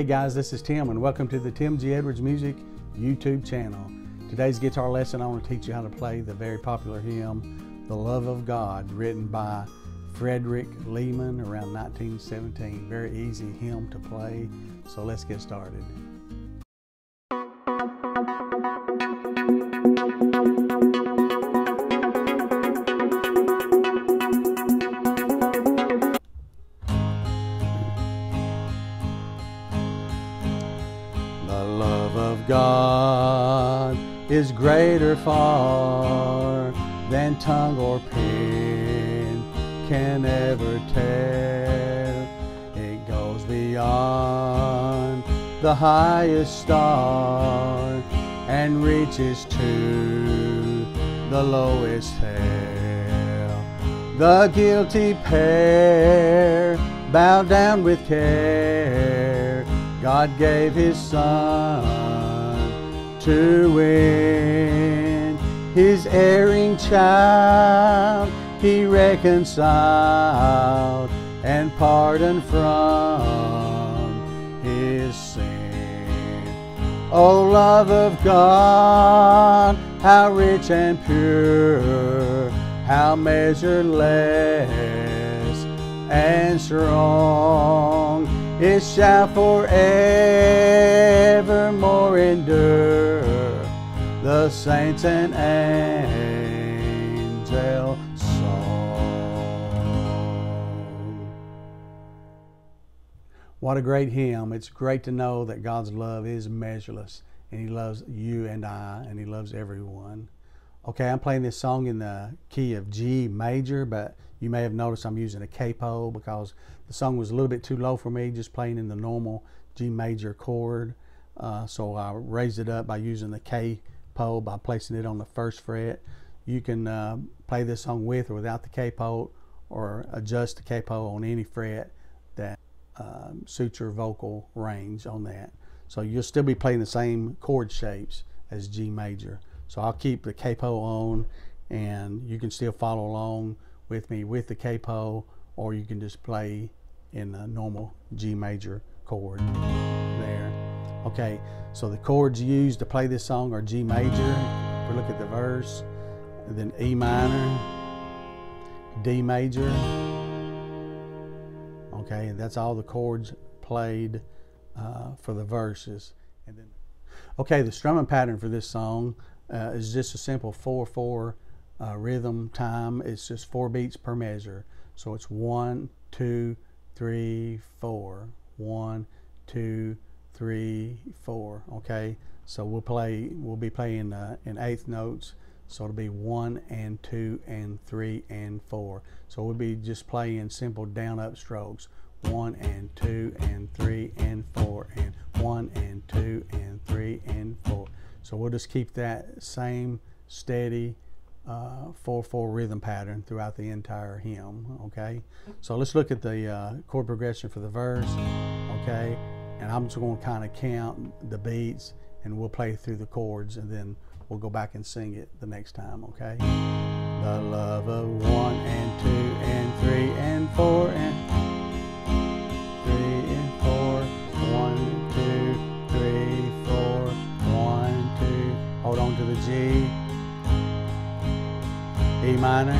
Hey guys, this is Tim and welcome to the Tim G. Edwards Music YouTube channel. Today's guitar lesson I want to teach you how to play the very popular hymn, The Love of God, written by Frederick Lehman around 1917. Very easy hymn to play, so let's get started. The love of God is greater far than tongue or pen can ever tell. It goes beyond the highest star and reaches to the lowest hell. The guilty pair bow down with care. God gave His Son to win His erring child. He reconciled and pardoned from his sin. O love of God, how rich and pure, how measureless and strong, it shall forevermore endure. The saints and angels song. What a great hymn. It's great to know that God's love is measureless and He loves you and I, and He loves everyone. Okay, I'm playing this song in the key of G major, but you may have noticed I'm using a capo because the song was a little bit too low for me, just playing in the normal G major chord. So I raised it up by using the capo, by placing it on the first fret. You can play this song with or without the capo, or adjust the capo on any fret that suits your vocal range on that. So you'll still be playing the same chord shapes as G major. So I'll keep the capo on, and you can still follow along with me with the capo, or you can just play in a normal G major chord there. Okay, so the chords used to play this song are G major, if we look at the verse, and then E minor, D major. Okay, and that's all the chords played for the verses. And then, okay, the strumming pattern for this song is just a simple 4/4 rhythm time. It's just 4 beats per measure. So it's 1, 2, 3, 4. 1, 2, 3, 4. Okay, so we'll be playing in eighth notes. So it'll be 1 and 2 and 3 and 4. So we'll be just playing simple down up strokes. 1 and 2 and 3 and 4 and 1 and 2 and 3 and 4. So we'll just keep that same steady 4/4 rhythm pattern throughout the entire hymn. Okay, so let's look at the chord progression for the verse. Okay, and I'm just going to kind of count the beats, and we'll play through the chords, and then we'll go back and sing it the next time. Okay, the love of 1 and 2 and 3 and 4 and 3 and 4. 1, 2, 3, 4. 1, 2. Hold on to the G. E minor,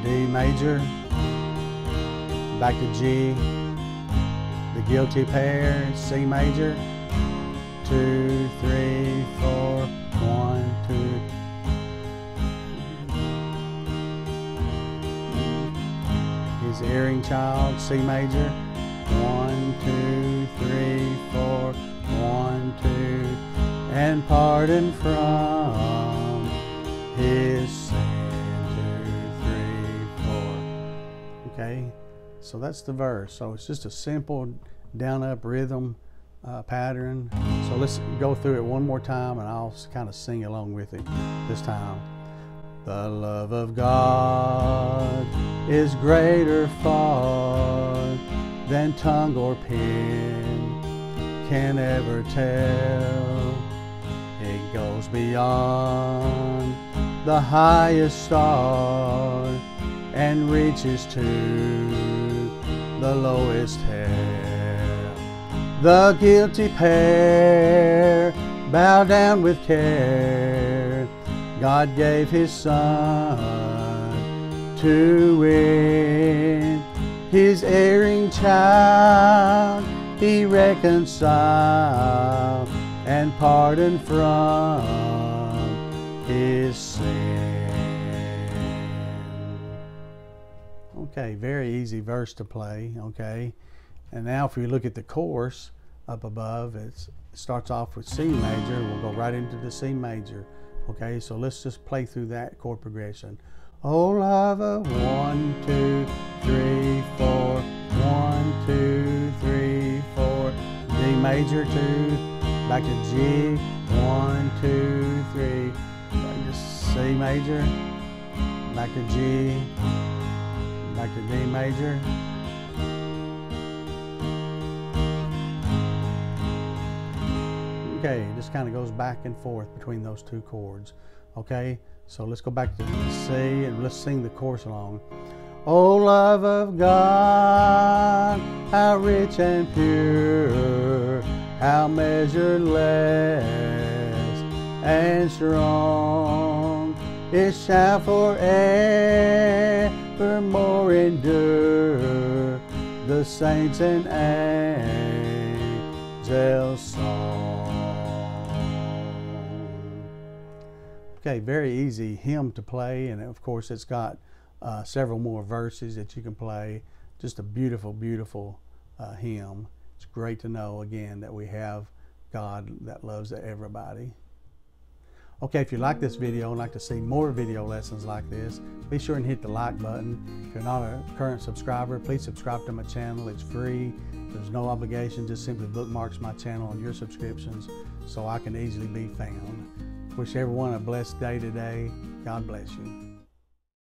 D major, back to G, the guilty pair, C major, 2, 3, 4, 1, 2. His erring child, C major, 1, 2, 3, 4, 1, 2, and pardon from His sin, 2, 3, 4. Okay, so that's the verse. So it's just a simple down up rhythm pattern. So let's go through it one more time, and I'll kind of sing along with it this time. The love of God is greater far than tongue or pen can ever tell. It goes beyond the highest star and reaches to the lowest hell. The guilty pair bow down with care. God gave His Son to win His erring child. He reconciled and pardoned from his sin. Okay, very easy verse to play, okay? And now if we look at the chorus up above, it starts off with C major. We'll go right into the C major, okay? So let's just play through that chord progression. Oh, love of 1, 2, 3, 4, 1, 2, 3, 4, D major 2, back to G, 1, 2, 3, back to C major, back to G, back to D major. Okay, it just kind of goes back and forth between those two chords. Okay, so let's go back to C and let's sing the chorus along. Oh, love of God, how rich and pure, how measureless and strong, it shall forevermore endure, the saints and angels' song. Okay, very easy hymn to play, and of course it's got several more verses that you can play. Just a beautiful, beautiful hymn. It's great to know again that we have God that loves everybody. Okay, if you like this video and like to see more video lessons like this, be sure and hit the like button. If you're not a current subscriber, please subscribe to my channel. It's free. There's no obligation. Just simply bookmarks my channel on your subscriptions so I can easily be found. Wish everyone a blessed day today. God bless you.